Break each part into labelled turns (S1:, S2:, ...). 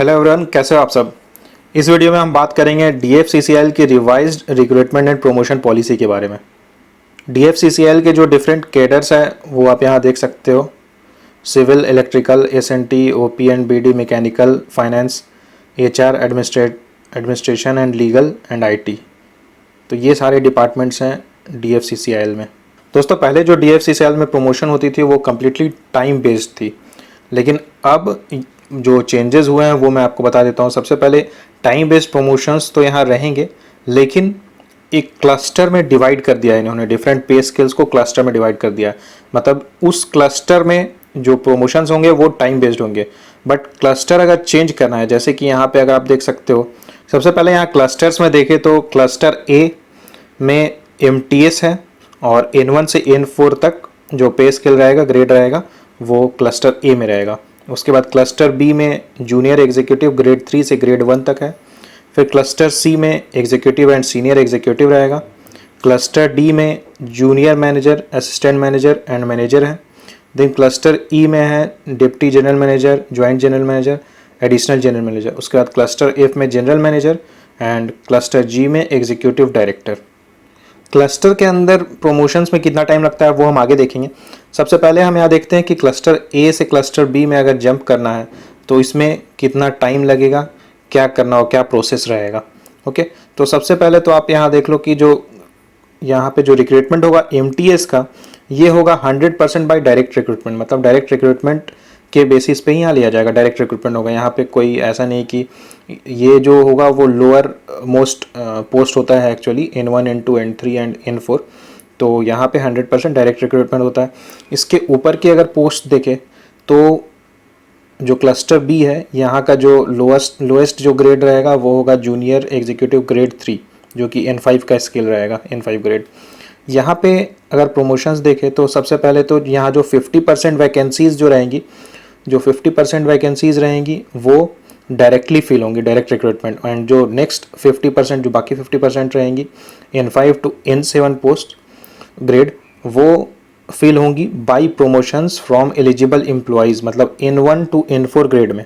S1: Hello everyone, कैसे हो आप सब। इस वीडियो में हम बात करेंगे DFCCIL की revised recruitment and promotion policy के बारे में। DFCCIL के जो डिफरेंट कैडर्स हैं वो आप यहाँ देख सकते हो। Civil, electrical, SNT, OP and BD, mechanical, finance, HR, administration and legal and IT। तो ये सारे डिपार्टमेंट्स हैं DFCCIL में। दोस्तों, पहले जो DFCCIL में प्रमोशन होती थी वो कम्प्लीटली टाइम बेस्ड थी, लेकिन अब जो चेंजेस हुए हैं वो मैं आपको बता देता हूँ। सबसे पहले टाइम बेस्ड प्रमोशंस तो यहाँ रहेंगे, लेकिन एक क्लस्टर में डिवाइड कर दिया है इन्होंने। डिफरेंट पे स्केल्स को क्लस्टर में डिवाइड कर दिया है, मतलब उस क्लस्टर में जो प्रमोशंस होंगे वो टाइम बेस्ड होंगे। बट क्लस्टर अगर चेंज करना है, जैसे कि यहाँ पे अगर आप देख सकते हो, सबसे पहले यहाँ क्लस्टर्स में देखें तो क्लस्टर A में MTS है, और N1 से N4 तक जो पे स्केल रहेगा, ग्रेड रहेगा, वो क्लस्टर A में रहेगा। उसके बाद क्लस्टर B में जूनियर एग्जीक्यूटिव ग्रेड 3 से ग्रेड 1 तक है। फिर क्लस्टर C में एग्जीक्यूटिव एंड सीनियर एग्जीक्यूटिव रहेगा। क्लस्टर D में junior manager, assistant manager and manager है। देन क्लस्टर E में है deputy general manager, joint general manager, additional general manager. उसके बाद क्लस्टर F में general manager and cluster G में executive director. Cluster के अंदर प्रमोशंस में कितना टाइम लगता है वो हम आगे देखेंगे। सबसे पहले हम यहाँ देखते हैं कि क्लस्टर A से क्लस्टर B में अगर जंप करना है तो इसमें कितना टाइम लगेगा, क्या करना हो, क्या प्रोसेस रहेगा। ओके, तो सबसे पहले तो आप यहाँ देख लो कि जो यहाँ पे जो रिक्रूटमेंट होगा MTS का, ये होगा 100% बाय डायरेक्ट रिक्रूटमेंट। मतलब डायरेक्ट रिक्रूटमेंट के बेसिस पे ही यहाँ लिया जाएगा, डायरेक्ट रिक्रूटमेंट होगा। यहाँ पे कोई ऐसा नहीं कि ये जो होगा वो लोअर मोस्ट पोस्ट होता है actually, N1, N2, N3 and N4। तो यहाँ पे 100% डायरेक्ट रिक्रूटमेंट होता है। इसके ऊपर की अगर पोस्ट देखें तो जो क्लस्टर B है, यहाँ का जो लोएस्ट जो ग्रेड रहेगा वो होगा जूनियर एग्जीक्यूटिव ग्रेड 3, जो कि N5 का स्केल रहेगा, N5 ग्रेड। यहाँ पे अगर प्रमोशंस देखें तो सबसे पहले तो यहाँ जो 50% वैकेंसीज जो रहेंगी, जो 50% वैकेंसीज रहेंगी वो डायरेक्टली फिल होंगी, डायरेक्ट रिक्रूटमेंट। एंड जो नेक्स्ट 50%, जो बाकी 50% रहेंगी, N5 to N7 post grade, वो फिल होंगी by promotions from eligible employees. मतलब N1 टू N4 ग्रेड में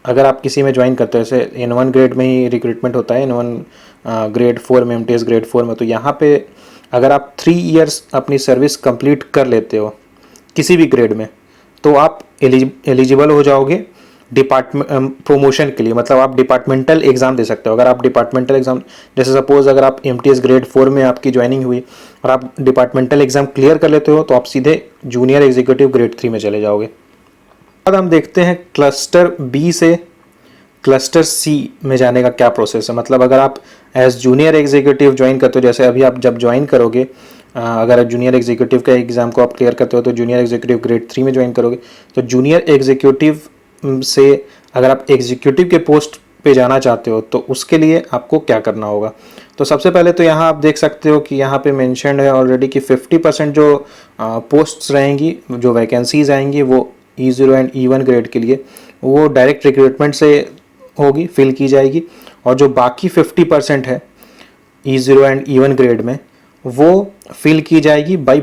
S1: अगर आप किसी में ज्वाइन करते हो, जैसे N1 ग्रेड में ही रिक्रूटमेंट होता है, N1 ग्रेड 4 में, MTS ग्रेड 4 में, तो यहाँ पे अगर आप 3 इयर्स अपनी सर्विस कंप्लीट कर लेते हो किसी भी ग्रेड में, तो आप एलिजिबल हो जाओगे डिपार्टमेंट प्रमोशन के लिए। मतलब आप डिपार्टमेंटल एग्ज़ाम दे सकते हो। अगर आप डिपार्टमेंटल एग्ज़ाम, जैसे सपोज अगर आप MTS ग्रेड 4 में आपकी ज्वाइनिंग हुई और आप डिपार्टमेंटल एग्ज़ाम क्लियर कर लेते हो, तो आप सीधे जूनियर एग्जीक्यूटिव ग्रेड 3 में चले जाओगे। बाद हम देखते हैं क्लस्टर B से क्लस्टर C में जाने का क्या प्रोसेस है। मतलब अगर आप एज जूनियर एग्जीक्यूटिव ज्वाइन करते हो, जैसे अभी आप जब ज्वाइन करोगे, अगर जूनियर एग्जीक्यूटिव का एग्ज़ाम को आप क्लियर करते हो तो जूनियर एग्जीक्यूटिव ग्रेड 3 में ज्वाइन करोगे। तो जूनियर एग्जीक्यूटिव से अगर आप एग्जीक्यूटिव के पोस्ट पे जाना चाहते हो तो उसके लिए आपको क्या करना होगा। तो सबसे पहले तो यहाँ आप देख सकते हो कि यहाँ पे मेंशन्ड है ऑलरेडी कि 50% जो पोस्ट्स रहेंगी, जो वैकेंसीज आएंगी, वो E0 एंड E1 ग्रेड के लिए वो डायरेक्ट रिक्रूटमेंट से होगी, फिल की जाएगी। और जो बाकी 50% है E0 एंड E1 ग्रेड में, वो फिल की जाएगी by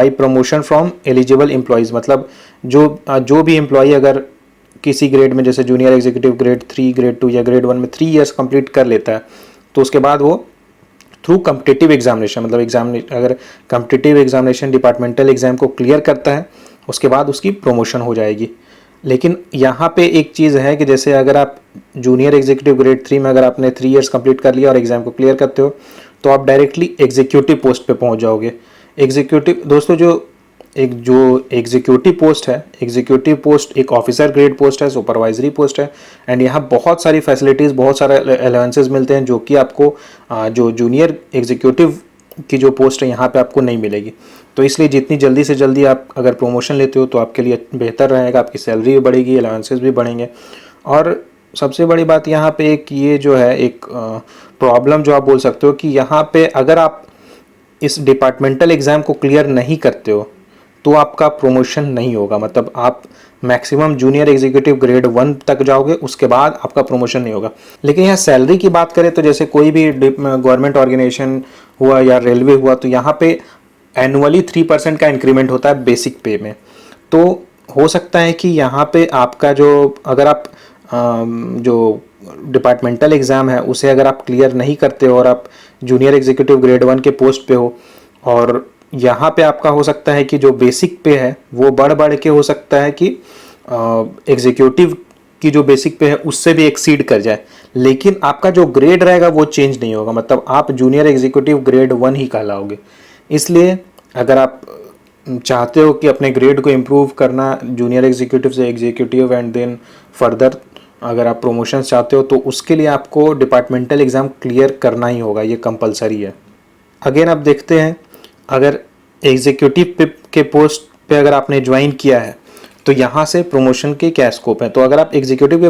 S1: promotion from eligible employees. मतलब जो भी एम्प्लॉय अगर किसी ग्रेड में, जैसे जूनियर एग्जीक्यूटिव ग्रेड 3, ग्रेड 2 या ग्रेड 1 में 3 इयर्स कंप्लीट कर लेता है, तो उसके बाद वो थ्रू कम्पिटिटिव एग्जामिनेशन, मतलब अगर कम्पिटिटिव एग्जामिनेशन डिपार्टमेंटल एग्जाम को क्लियर करता है, उसके बाद उसकी प्रमोशन हो जाएगी। लेकिन यहाँ पे एक चीज़ है कि जैसे अगर आप जूनियर एग्जीक्यूटिव ग्रेड 3 में अगर आपने 3 इयर्स कंप्लीट कर लिया और एग्जाम को क्लियर करते हो, तो आप डायरेक्टली एग्जीक्यूटिव पोस्ट पे पहुँच जाओगे। एग्जीक्यूटिव दोस्तों, जो एग्जीक्यूटिव पोस्ट है, एग्जीक्यूटिव पोस्ट एक ऑफिसर ग्रेड पोस्ट है, सुपरवाइजरी पोस्ट है। एंड यहाँ बहुत सारी फैसिलिटीज़, बहुत सारे अलाउंसेस मिलते हैं, जो कि आपको जो जूनियर एग्जीक्यूटिव की जो पोस्ट है यहाँ पे आपको नहीं मिलेगी। तो इसलिए जितनी जल्दी से जल्दी आप अगर प्रमोशन लेते हो तो आपके लिए बेहतर रहेगा, आपकी सैलरी भी बढ़ेगी, अलाउंसेस भी बढ़ेंगे। और सबसे बड़ी बात यहाँ पे एक ये जो है, एक प्रॉब्लम जो आप बोल सकते हो कि यहाँ पे अगर आप इस डिपार्टमेंटल एग्ज़ाम को क्लियर नहीं करते हो तो आपका प्रमोशन नहीं होगा। मतलब आप मैक्सिमम जूनियर एग्जीक्यूटिव ग्रेड 1 तक जाओगे, उसके बाद आपका प्रमोशन नहीं होगा। लेकिन यहाँ सैलरी की बात करें तो जैसे कोई भी गवर्नमेंट ऑर्गेनाइजेशन हुआ या रेलवे हुआ, तो यहाँ पे एनुअली 3% का इंक्रीमेंट होता है बेसिक पे में। तो हो सकता है कि यहाँ पे आपका जो अगर आप जो डिपार्टमेंटल एग्ज़ाम है उसे अगर आप क्लियर नहीं करते हो और आप जूनियर एग्जीक्यूटिव ग्रेड 1 के पोस्ट पे हो, और यहाँ पे आपका हो सकता है कि जो बेसिक पे है वो बढ़ बढ़ के हो सकता है कि एग्जीक्यूटिव की जो बेसिक पे है उससे भी एक्सीड कर जाए, लेकिन आपका जो ग्रेड रहेगा वो चेंज नहीं होगा, मतलब आप जूनियर एग्जीक्यूटिव ग्रेड 1 ही कहलाओगे। इसलिए अगर आप चाहते हो कि अपने ग्रेड को इम्प्रूव करना जूनियर एग्जीक्यूटिव से एग्जीक्यूटिव एंड देन फर्दर अगर आप प्रमोशन चाहते हो, तो उसके लिए आपको डिपार्टमेंटल एग्ज़ाम क्लियर करना ही होगा, ये कंपलसरी है। अगेन आप देखते हैं, अगर एग्जीक्यूटिव के पोस्ट पे अगर आपने ज्वाइन किया है तो यहाँ से प्रमोशन के क्या स्कोप है। तो अगर आप एग्जीक्यूटिव के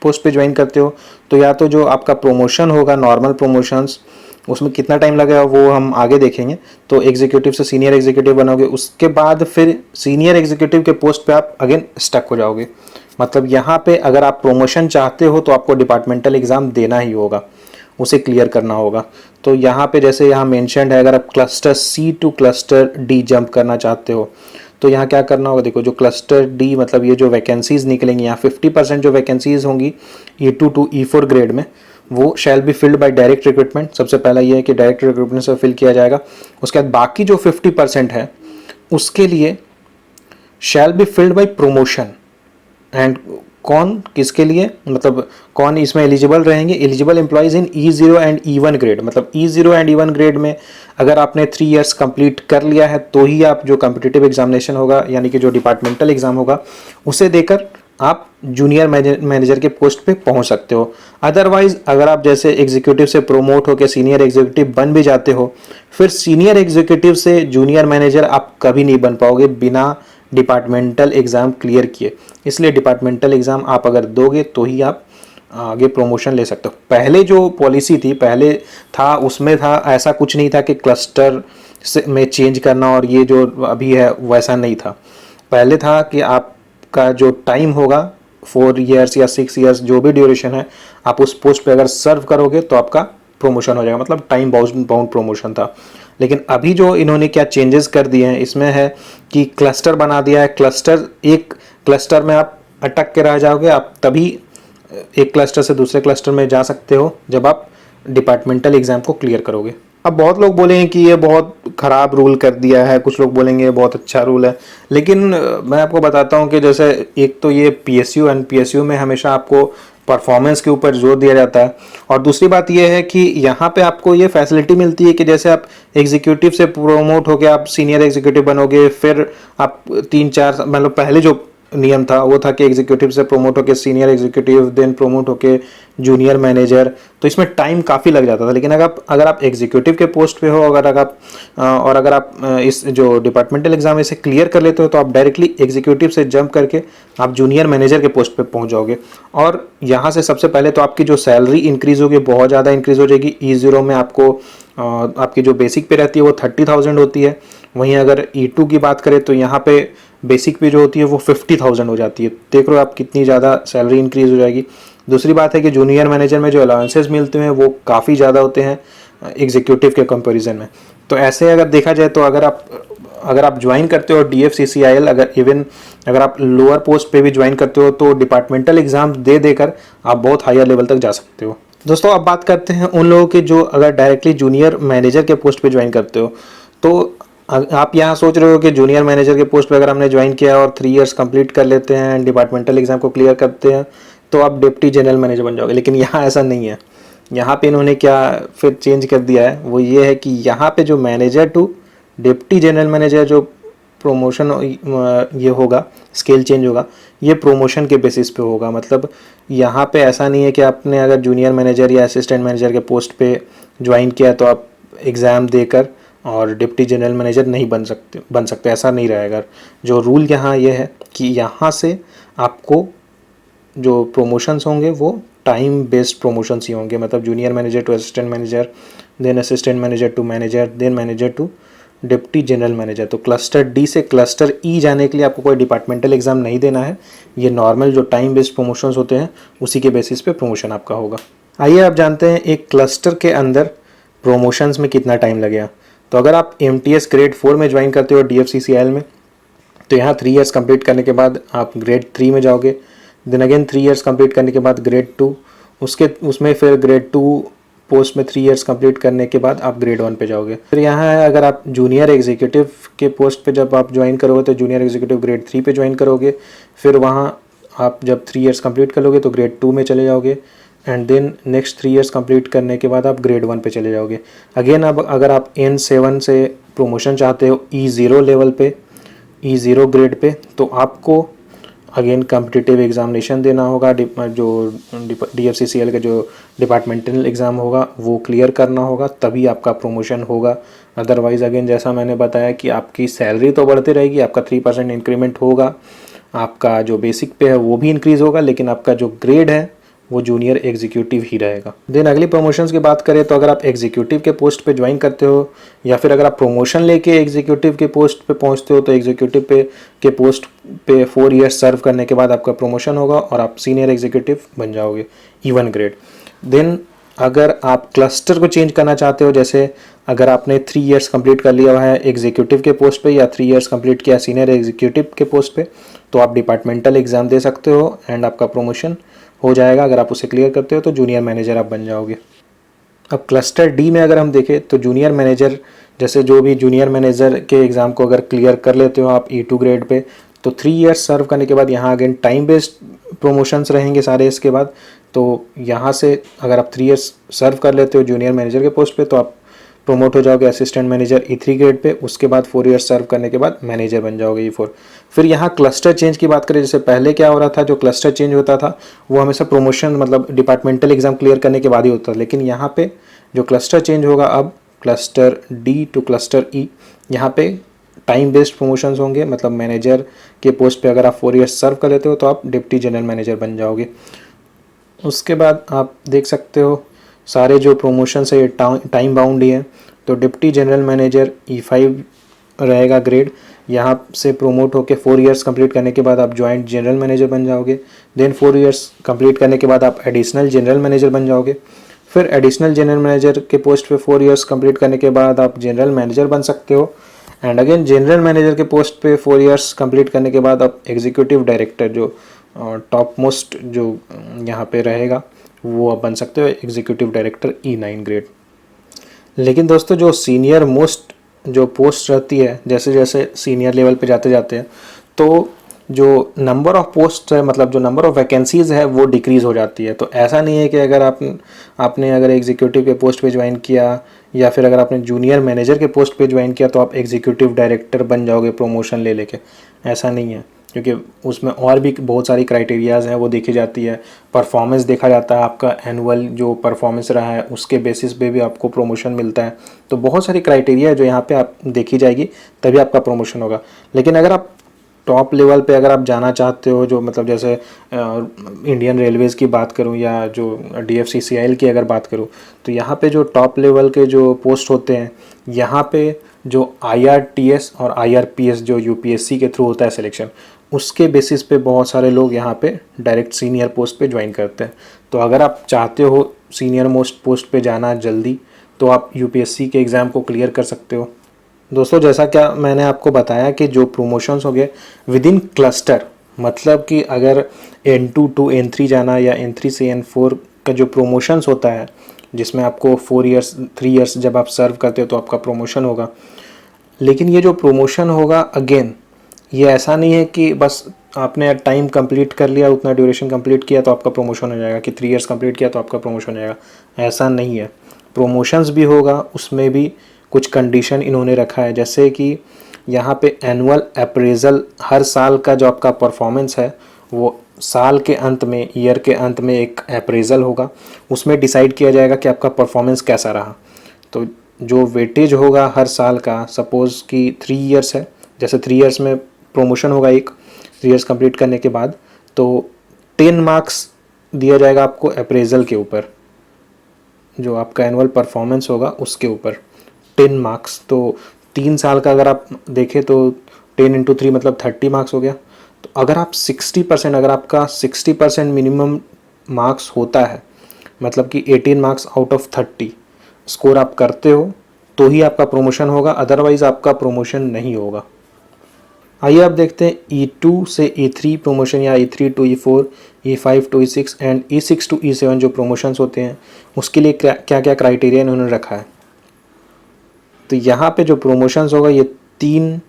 S1: पोस्ट पे ज्वाइन करते हो तो या तो जो आपका प्रमोशन होगा नॉर्मल प्रमोशंस, उसमें कितना टाइम लगेगा वो हम आगे देखेंगे। तो एग्जीक्यूटिव से सीनियर एग्जीक्यूटिव बनोगे, उसके बाद फिर सीनियर एग्जीक्यूटिव के पोस्ट पे आप अगेन स्टक हो जाओगे। मतलब यहाँ पे अगर आप प्रमोशन चाहते हो तो आपको डिपार्टमेंटल एग्ज़ाम देना ही होगा, उसे क्लियर करना होगा। तो यहाँ पे जैसे यहाँ मेंशन्ड है, अगर आप cluster C to cluster D jump करना चाहते हो तो यहाँ क्या करना होगा। देखो, जो क्लस्टर डी मतलब ये जो वैकेंसीज निकलेंगी, यहाँ 50% जो वैकेंसीज होंगी E2 टू E4 ग्रेड में, वो shall be filled by direct recruitment. सबसे पहला ये है कि डायरेक्ट रिक्रूटमेंट से फिल किया जाएगा। उसके बाद बाकी जो 50% है उसके लिए shall be filled by promotion. And कौन किसके लिए, मतलब कौन इसमें एलिजिबल रहेंगे, eligible employees in E0 and E1 grade. मतलब E0 एंड E1 ग्रेड में अगर आपने 3 इयर्स कंप्लीट कर लिया है तो ही आप जो कॉम्पिटिटिव एग्जामिनेशन होगा यानी कि जो डिपार्टमेंटल एग्जाम होगा उसे देकर आप जूनियर मैनेजर के पोस्ट पे पहुंच सकते हो। अदरवाइज अगर आप जैसे एग्जीक्यूटिव से प्रोमोट होकर सीनियर एग्जीक्यूटिव बन भी जाते हो, फिर सीनियर एग्जीक्यूटिव से जूनियर मैनेजर आप कभी नहीं बन पाओगे बिना डिपार्टमेंटल एग्ज़ाम क्लियर किए। इसलिए डिपार्टमेंटल एग्ज़ाम आप अगर दोगे तो ही आप आगे प्रमोशन ले सकते हो। पहले जो पॉलिसी थी, पहले था उसमें था ऐसा कुछ नहीं था कि क्लस्टर से में चेंज करना, और ये जो अभी है वैसा नहीं था। पहले था कि आपका जो टाइम होगा 4 इयर्स या 6 इयर्स जो भी ड्यूरेशन है, आप उस पोस्ट पे अगर सर्व करोगे तो आपका प्रमोशन हो जाएगा, मतलब टाइम बाउंड प्रमोशन था। लेकिन अभी जो इन्होंने क्या चेंजेस कर दिए हैं इसमें है कि क्लस्टर बना दिया है। क्लस्टर, एक क्लस्टर में आप अटक के रह जाओगे, आप तभी एक क्लस्टर से दूसरे क्लस्टर में जा सकते हो जब आप डिपार्टमेंटल एग्जाम को क्लियर करोगे। अब बहुत लोग बोलेंगे कि ये बहुत ख़राब रूल कर दिया है, कुछ लोग बोलेंगे ये बहुत अच्छा रूल है, लेकिन मैं आपको बताता हूँ कि जैसे एक तो ये PSU एंड PSU में हमेशा आपको परफॉर्मेंस के ऊपर जोर दिया जाता है, और दूसरी बात ये है कि यहाँ पे आपको ये फैसिलिटी मिलती है कि जैसे आप एग्जीक्यूटिव से प्रोमोट होकर आप सीनियर एग्जीक्यूटिव बनोगे, फिर आप 3-4 मतलब पहले जो नियम था वो था कि एग्जीक्यूटिव से प्रोमोट होकर सीनियर एग्जीक्यूटिव, देन प्रोमोट होकर जूनियर मैनेजर, तो इसमें टाइम काफ़ी लग जाता था। लेकिन अगर आप एग्जीक्यूटिव के पोस्ट पे हो, अगर आप इस जो डिपार्टमेंटल एग्जाम इसे क्लियर कर लेते हो तो आप डायरेक्टली एग्जीक्यूटिव से जंप करके आप जूनियर मैनेजर के पोस्ट पे पहुंच जाओगे। और यहाँ से सबसे पहले तो आपकी जो सैलरी इंक्रीज़ होगी बहुत ज़्यादा इंक्रीज़ हो जाएगी। E0 में आपको आपकी जो बेसिक पे रहती है वो 30,000 होती है, वहीं अगर E2 की बात करें तो यहाँ पे बेसिक पे जो होती है वो 50,000 हो जाती है। देख रहे हो आप कितनी ज़्यादा सैलरी इंक्रीज़ हो जाएगी। दूसरी बात है कि जूनियर मैनेजर में जो अलाउंसेस मिलते हैं वो काफ़ी ज़्यादा होते हैं एग्जीक्यूटिव के कंपैरिजन में। तो ऐसे अगर देखा जाए तो अगर आप ज्वाइन करते हो DFCCIL, अगर आप लोअर पोस्ट पे भी ज्वाइन करते हो तो डिपार्टमेंटल एग्जाम दे देकर आप बहुत हायर लेवल तक जा सकते हो। दोस्तों अब बात करते हैं उन लोगों की जो अगर डायरेक्टली जूनियर मैनेजर के पोस्ट पे ज्वाइन करते हो। तो आप यहाँ सोच रहे हो कि जूनियर मैनेजर के पोस्ट पे अगर हमने ज्वाइन किया और 3 इयर्स कंप्लीट कर लेते हैं, डिपार्टमेंटल एग्जाम को क्लियर करते हैं तो आप डिप्टी जनरल मैनेजर बन जाओगे, लेकिन यहाँ ऐसा नहीं है। यहाँ पे इन्होंने क्या फिर चेंज कर दिया है, वो ये है कि यहाँ पे जो manager to deputy general manager जो प्रमोशन ये होगा, स्केल चेंज होगा, ये प्रमोशन के बेसिस पे होगा। मतलब यहाँ पे ऐसा नहीं है कि आपने अगर जूनियर मैनेजर या असिस्टेंट मैनेजर के पोस्ट पे ज्वाइन किया तो आप एग्ज़ाम देकर और डिप्टी जनरल मैनेजर नहीं बन सकते, ऐसा नहीं रहेगा। जो रूल यहाँ ये है कि यहाँ से आपको जो प्रमोशंस होंगे वो टाइम बेस्ड प्रमोशंस ही होंगे। मतलब junior manager to assistant manager, then assistant manager to manager, then manager to deputy general manager. तो क्लस्टर डी से क्लस्टर ई जाने के लिए आपको कोई डिपार्टमेंटल एग्जाम नहीं देना है। ये नॉर्मल जो टाइम बेस्ड प्रमोशंस होते हैं उसी के बेसिस पे प्रमोशन आपका होगा। आइए आप जानते हैं एक क्लस्टर के अंदर प्रमोशंस में कितना टाइम लगेगा। तो अगर आप MTS ग्रेड 4 में ज्वाइन करते हो DFCCIL में, तो यहाँ 3 ईयर्स कंप्लीट करने के बाद आप ग्रेड 3 में जाओगे, देन अगेन 3 ईयर्स कंप्लीट करने के बाद ग्रेड 2, उसमें फिर ग्रेड 2 पोस्ट में 3 ईयर्स कंप्लीट करने के बाद आप ग्रेड 1 पे जाओगे। फिर यहाँ है अगर आप जूनियर एग्जीक्यूटिव के पोस्ट पे जब आप ज्वाइन करोगे तो जूनियर एग्जीक्यूटिव ग्रेड 3 पे ज्वाइन करोगे। फिर वहाँ आप जब 3 ईयर्स कंप्लीट कर लोगे तो ग्रेड 2 में चले जाओगे, and then next 3 years complete करने के बाद आप ग्रेड 1 पे चले जाओगे। अगेन अब अगर आप N7 से प्रमोशन चाहते हो E0 लेवल पे, E0 ग्रेड पे, तो आपको अगेन कॉम्पिटिटिव एग्जामिनेशन देना होगा। जो DFCCL का जो डिपार्टमेंटल एग्ज़ाम होगा वो क्लियर करना होगा, तभी आपका प्रमोशन होगा। अदरवाइज़ अगेन जैसा मैंने बताया कि आपकी सैलरी तो बढ़ती रहेगी, आपका 3% इंक्रीमेंट होगा, आपका जो बेसिक पे है वो भी इंक्रीज़ होगा, लेकिन आपका जो ग्रेड है वो जूनियर एग्जीक्यूटिव ही रहेगा। देन अगली प्रमोशंस की बात करें तो अगर आप एग्जीक्यूटिव के पोस्ट पे ज्वाइन करते हो या फिर अगर आप प्रमोशन लेके एग्जीक्यूटिव के पोस्ट पे पहुंचते हो तो एग्जीक्यूटिव के पोस्ट पे 4 ईयर्स सर्व करने के बाद आपका प्रमोशन होगा और आप सीनियर एग्जीक्यूटिव बन जाओगे E1 ग्रेड। देन अगर आप क्लस्टर को चेंज करना चाहते हो, जैसे अगर आपने 3 ईयर्स कंप्लीट कर लिया हुआ है एग्जीक्यूटिव के पोस्ट पे या 3 ईयर्स कंप्लीट किया सीनियर एग्जीक्यूटिव के पोस्ट पे, तो आप डिपार्टमेंटल एग्ज़ाम दे सकते हो एंड आपका प्रमोशन हो जाएगा। अगर आप उसे क्लियर करते हो तो जूनियर मैनेजर आप बन जाओगे। अब क्लस्टर डी में अगर हम देखें तो जूनियर मैनेजर, जैसे जो भी जूनियर मैनेजर के एग्ज़ाम को अगर क्लियर कर लेते हो आप E2 ग्रेड पे, तो 3 ईयर्स सर्व करने के बाद यहाँ अगेन टाइम बेस्ड प्रमोशंस रहेंगे सारे इसके बाद। तो यहाँ से अगर आप 3 ईयर्स सर्व कर लेते हो जूनियर मैनेजर के पोस्ट पे तो आप प्रमोट हो जाओगे assistant manager E3 grade pay, उसके बाद 4 ईयर्स सर्व करने के बाद मैनेजर बन जाओगे E4। फिर यहाँ क्लस्टर चेंज की बात करें, जैसे पहले क्या हो रहा था, जो क्लस्टर चेंज होता था वो हमेशा प्रमोशन मतलब डिपार्टमेंटल एग्जाम क्लियर करने के बाद ही होता था, लेकिन यहाँ पे जो क्लस्टर चेंज होगा अब cluster D two cluster E, यहाँ पे टाइम बेस्ड प्रमोशंस होंगे। मतलब मैनेजर के पोस्ट पे अगर आप 4 ईयर्स सर्व कर लेते हो तो आप डिप्टी जनरल मैनेजर बन जाओगे। उसके बाद आप देख सकते हो सारे जो प्रमोशंस है ये टाइम बाउंड ही है। तो डिप्टी जनरल मैनेजर E5 रहेगा ग्रेड, यहाँ से प्रोमोट होकर 4 ईयर्स कंप्लीट करने के बाद आप जॉइंट जनरल मैनेजर बन जाओगे। देन 4 ईयर्स कंप्लीट करने के बाद आप एडिशनल जनरल मैनेजर बन जाओगे। फिर एडिशनल जनरल मैनेजर के पोस्ट पे 4 ईयर्स कंप्लीट करने के बाद आप जनरल मैनेजर बन सकते हो, एंड अगेन जनरल मैनेजर के पोस्ट पे 4 ईयर्स कंप्लीट करने के बाद आप एग्जीक्यूटिव डायरेक्टर, जो टॉप मोस्ट जो यहाँ पे रहेगा वो आप बन सकते हो, एग्जीक्यूटिव डायरेक्टर E9 ग्रेड। लेकिन दोस्तों जो सीनियर मोस्ट जो पोस्ट रहती है, जैसे जैसे सीनियर लेवल पे जाते जाते हैं तो जो नंबर ऑफ पोस्ट है, मतलब जो नंबर ऑफ वैकेंसीज़ है वो डिक्रीज़ हो जाती है। तो ऐसा नहीं है कि अगर आपने अगर एग्जीक्यूटिव के पोस्ट पे ज्वाइन किया या फिर अगर आपने जूनियर मैनेजर के पोस्ट पे ज्वाइन किया तो आप एग्जीक्यूटिव डायरेक्टर बन जाओगे प्रमोशन ले लेके, ऐसा नहीं है। क्योंकि उसमें और भी बहुत सारी क्राइटेरियाज़ हैं वो देखी जाती है, परफॉर्मेंस देखा जाता है, आपका एनुअल जो परफॉर्मेंस रहा है उसके बेसिस पे भी आपको प्रमोशन मिलता है। तो बहुत सारी क्राइटेरिया है जो यहाँ पे आप देखी जाएगी, तभी आपका प्रमोशन होगा। लेकिन अगर आप टॉप लेवल पे अगर आप जाना चाहते हो, जो मतलब जैसे इंडियन रेलवेज़ की बात करूं या जो DFCCIL की अगर बात करूं, तो यहाँ पे जो टॉप लेवल के जो पोस्ट होते हैं, यहाँ पे जो IRTS और IRPS जो UPSC के थ्रू होता है सिलेक्शन, उसके बेसिस पे बहुत सारे लोग यहाँ पे डायरेक्ट सीनियर पोस्ट पे ज्वाइन करते हैं। तो अगर आप चाहते हो सीनियर मोस्ट पोस्ट पे जाना जल्दी, तो आप UPSC के एग्ज़ाम को क्लियर कर सकते हो। दोस्तों जैसा क्या मैंने आपको बताया कि जो प्रमोशंस हो गए विद इन क्लस्टर, मतलब कि अगर N2 टू N3 जाना या N3 से N4 का जो प्रमोशंस होता है, जिसमें आपको 3 ईयर्स जब आप सर्व करते हो तो आपका प्रमोशन होगा। लेकिन ये जो प्रमोशन होगा अगेन, ये ऐसा नहीं है कि बस आपने टाइम कंप्लीट कर लिया, उतना ड्यूरेशन कंप्लीट किया तो आपका प्रमोशन हो जाएगा, कि 3 ईयर्स कंप्लीट किया तो आपका प्रमोशन हो जाएगा, ऐसा नहीं है। प्रमोशंस भी होगा, उसमें भी कुछ कंडीशन इन्होंने रखा है, जैसे कि यहाँ पे एनुअल अप्रेजल, हर साल का जो आपका परफॉर्मेंस है वो साल के अंत में, ईयर के अंत में एक अप्रेजल होगा, उसमें डिसाइड किया जाएगा कि आपका परफॉर्मेंस कैसा रहा। तो जो वेटेज होगा हर साल का, सपोज़ कि 3 ईयर्स है, जैसे 3 ईयर्स में प्रमोशन होगा, 3 ईयर्स कंप्लीट करने के बाद तो 10 मार्क्स दिया जाएगा आपको अप्रेजल के ऊपर, जो आपका एनुअल परफॉर्मेंस होगा उसके ऊपर 10 मार्क्स। तो 3 साल का अगर आप देखें तो 10 इंटू 3 मतलब 30 मार्क्स हो गया। तो अगर आप 60%, अगर आपका 60% मिनिमम मार्क्स होता है, मतलब कि 18 मार्क्स आउट ऑफ 30 स्कोर आप करते हो तो ही आपका प्रमोशन होगा, अदरवाइज़ आपका प्रमोशन नहीं होगा। आइए आप देखते हैं E2 से E3 प्रमोशन या E3 to E4, E5 to E6 and E6 to E7 जो प्रमोशंस होते हैं उसके लिए क्या क्या क्राइटेरिया इन्होंने रखा है। तो यहाँ पे जो प्रमोशंस होगा ये 3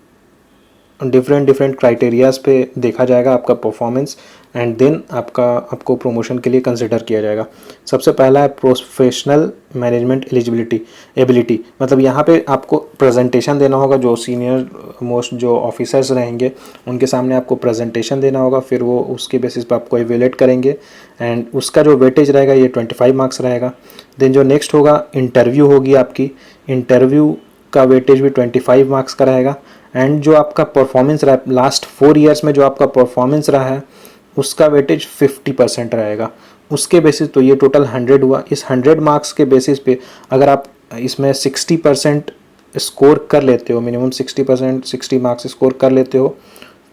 S1: डिफरेंट क्राइटेरियाज पे देखा जाएगा आपका परफॉर्मेंस एंड देन आपको प्रमोशन के लिए कंसिडर किया जाएगा। सबसे पहला है प्रोफेशनल मैनेजमेंट एबिलिटी, मतलब यहाँ पे आपको प्रेजेंटेशन देना होगा। जो सीनियर मोस्ट जो ऑफिसर्स रहेंगे उनके सामने आपको प्रेजेंटेशन देना होगा, फिर वो उसके बेसिस पे आपको इवेलुएट करेंगे एंड उसका जो वेटेज रहेगा ये 25 मार्क्स रहेगा। देन जो नेक्स्ट होगा इंटरव्यू होगी आपकी, इंटरव्यू का वेटेज भी 25 मार्क्स का रहेगा एंड जो आपका परफॉर्मेंस रहा लास्ट 4 ईयर्स में जो आपका परफॉर्मेंस रहा है उसका वेटेज 50% रहेगा। उसके बेसिस तो ये टोटल 100 हुआ। इस 100 मार्क्स के बेसिस पे अगर आप इसमें 60% स्कोर कर लेते हो, मिनिमम 60 मार्क्स स्कोर कर लेते हो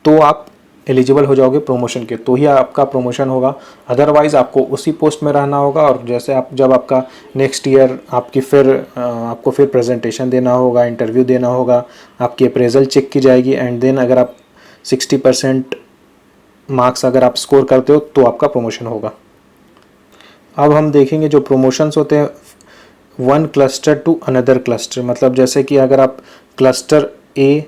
S1: तो आप एलिजिबल हो जाओगे प्रमोशन के, तो ही आपका प्रमोशन होगा। अदरवाइज़ आपको उसी पोस्ट में रहना होगा और जैसे आप जब आपका नेक्स्ट ईयर आपको फिर प्रेजेंटेशन देना होगा, इंटरव्यू देना होगा, आपकी अप्रेजल चेक की जाएगी एंड देन अगर आप 60% मार्क्स अगर आप स्कोर करते हो तो आपका प्रमोशन होगा। अब हम देखेंगे जो प्रमोशंस होते हैं one cluster to another cluster, मतलब जैसे कि अगर आप क्लस्टर ए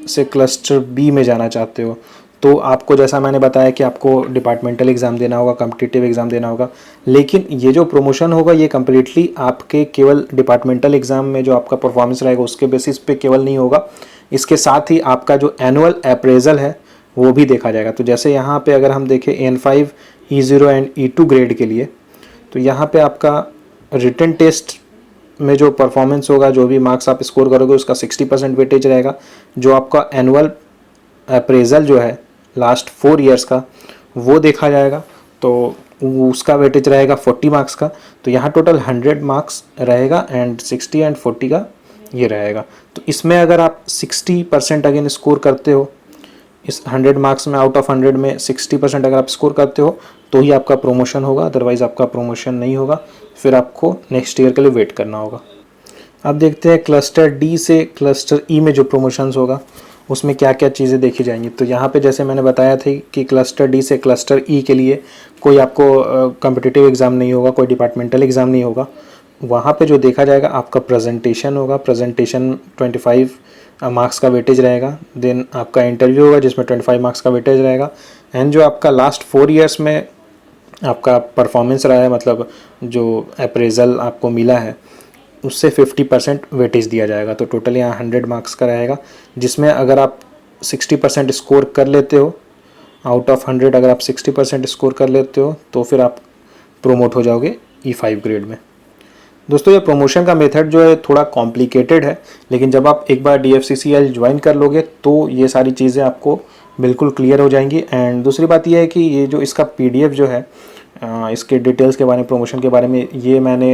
S1: से क्लस्टर बी में जाना चाहते हो तो आपको, जैसा मैंने बताया कि आपको डिपार्टमेंटल एग्ज़ाम देना होगा, कॉम्पिटिटिव एग्ज़ाम देना होगा, लेकिन ये जो प्रमोशन होगा ये कम्प्लीटली आपके केवल डिपार्टमेंटल एग्ज़ाम में जो आपका परफॉर्मेंस रहेगा उसके बेसिस पे केवल नहीं होगा, इसके साथ ही आपका जो एनुअल अप्रेजल है वो भी देखा जाएगा। तो जैसे यहाँ पे अगर हम देखें N5, E0 and E2 grade के लिए, तो यहाँ पे आपका रिटन टेस्ट में जो परफॉर्मेंस होगा, जो भी मार्क्स आप स्कोर करोगे उसका 60% वेटेज रहेगा। जो आपका एनुअल अप्रेजल जो है लास्ट 4 ईयर्स का वो देखा जाएगा, तो उसका वेटेज रहेगा 40 मार्क्स का। तो यहाँ टोटल 100 मार्क्स रहेगा एंड 60 एंड 40 का ये रहेगा। तो इसमें अगर आप 60% अगेन स्कोर करते हो, इस 100 मार्क्स में आउट ऑफ 100 में 60% अगर आप स्कोर करते हो तो ही आपका प्रमोशन होगा, अदरवाइज़ आपका प्रमोशन नहीं होगा, फिर आपको नेक्स्ट ईयर के लिए वेट करना होगा। अब देखते हैं क्लस्टर डी से क्लस्टर ई में जो प्रमोशंस होगा उसमें क्या क्या चीज़ें देखी जाएंगी। तो यहाँ पे जैसे मैंने बताया था कि क्लस्टर डी से क्लस्टर ई के लिए कोई आपको कॉम्पिटिटिव एग्ज़ाम नहीं होगा, कोई डिपार्टमेंटल एग्ज़ाम नहीं होगा। वहाँ पे जो देखा जाएगा आपका प्रेजेंटेशन होगा, प्रेजेंटेशन 25 मार्क्स का वेटेज रहेगा। देन आपका इंटरव्यू होगा जिसमें 25 मार्क्स का वेटेज रहेगा एंड जो आपका लास्ट 4 ईयर्स में आपका परफॉर्मेंस रहा है, मतलब जो अप्रेजल आपको मिला है उससे 50% वेटेज दिया जाएगा। तो टोटल यहाँ 100 मार्क्स का रहेगा, जिसमें अगर आप 60% स्कोर कर लेते हो, आउट ऑफ 100 अगर आप 60% स्कोर कर लेते हो तो फिर आप प्रोमोट हो जाओगे E5 ग्रेड में। दोस्तों ये प्रमोशन का मेथड जो है थोड़ा कॉम्प्लिकेटेड है, लेकिन जब आप एक बार DFCCL ज्वाइन कर लोगे तो ये सारी चीज़ें आपको बिल्कुल क्लियर हो जाएंगी। एंड दूसरी बात ये है कि ये जो इसका PDF जो है इसके डिटेल्स के बारे में, प्रमोशन के बारे में, ये मैंने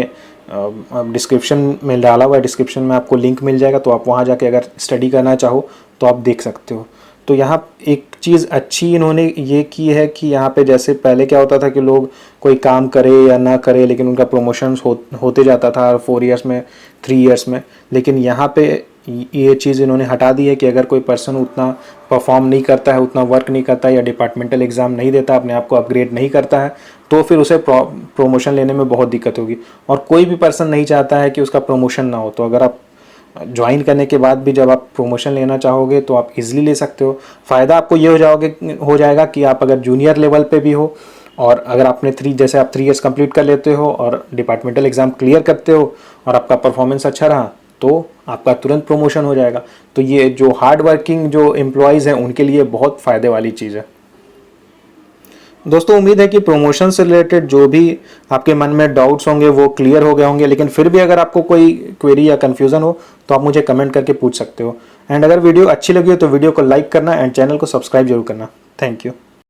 S1: डिस्क्रिप्शन में डाला हुआ है। डिस्क्रिप्शन में आपको लिंक मिल जाएगा, तो आप वहाँ जाके अगर स्टडी करना चाहो तो आप देख सकते हो। तो यहाँ एक चीज़ अच्छी इन्होंने ये की है कि यहाँ पे जैसे पहले क्या होता था कि लोग कोई काम करे या ना करे लेकिन उनका प्रमोशंस होते जाता था 4 ईयर्स में, 3 ईयर्स में, लेकिन यहाँ पे ये चीज़ इन्होंने हटा दी है कि अगर कोई पर्सन उतना परफॉर्म नहीं करता है, उतना वर्क नहीं करता है या डिपार्टमेंटल एग्ज़ाम नहीं देता, अपने आप को अपग्रेड नहीं करता है, तो फिर उसे प्रमोशन लेने में बहुत दिक्कत होगी। और कोई भी पर्सन नहीं चाहता है कि उसका प्रमोशन ना हो। तो अगर आप ज्वाइन करने के बाद भी जब आप प्रमोशन लेना चाहोगे तो आप इजीली ले सकते हो। फ़ायदा आपको ये हो जाएगा कि आप अगर जूनियर लेवल पे भी हो और अगर आपने 3 ईयर्स कंप्लीट कर लेते हो और डिपार्टमेंटल एग्ज़ाम क्लियर करते हो और आपका परफॉर्मेंस अच्छा रहा तो आपका तुरंत प्रमोशन हो जाएगा। तो ये जो हार्ड वर्किंग जो एम्प्लॉयज़ हैं उनके लिए बहुत फ़ायदे वाली चीज़ है। दोस्तों उम्मीद है कि प्रमोशन से रिलेटेड जो भी आपके मन में डाउट्स होंगे वो क्लियर हो गए होंगे, लेकिन फिर भी अगर आपको कोई क्वेरी या कन्फ्यूज़न हो तो आप मुझे कमेंट करके पूछ सकते हो। एंड अगर वीडियो अच्छी लगी हो तो वीडियो को लाइक करना एंड चैनल को सब्सक्राइब जरूर करना। Thank you.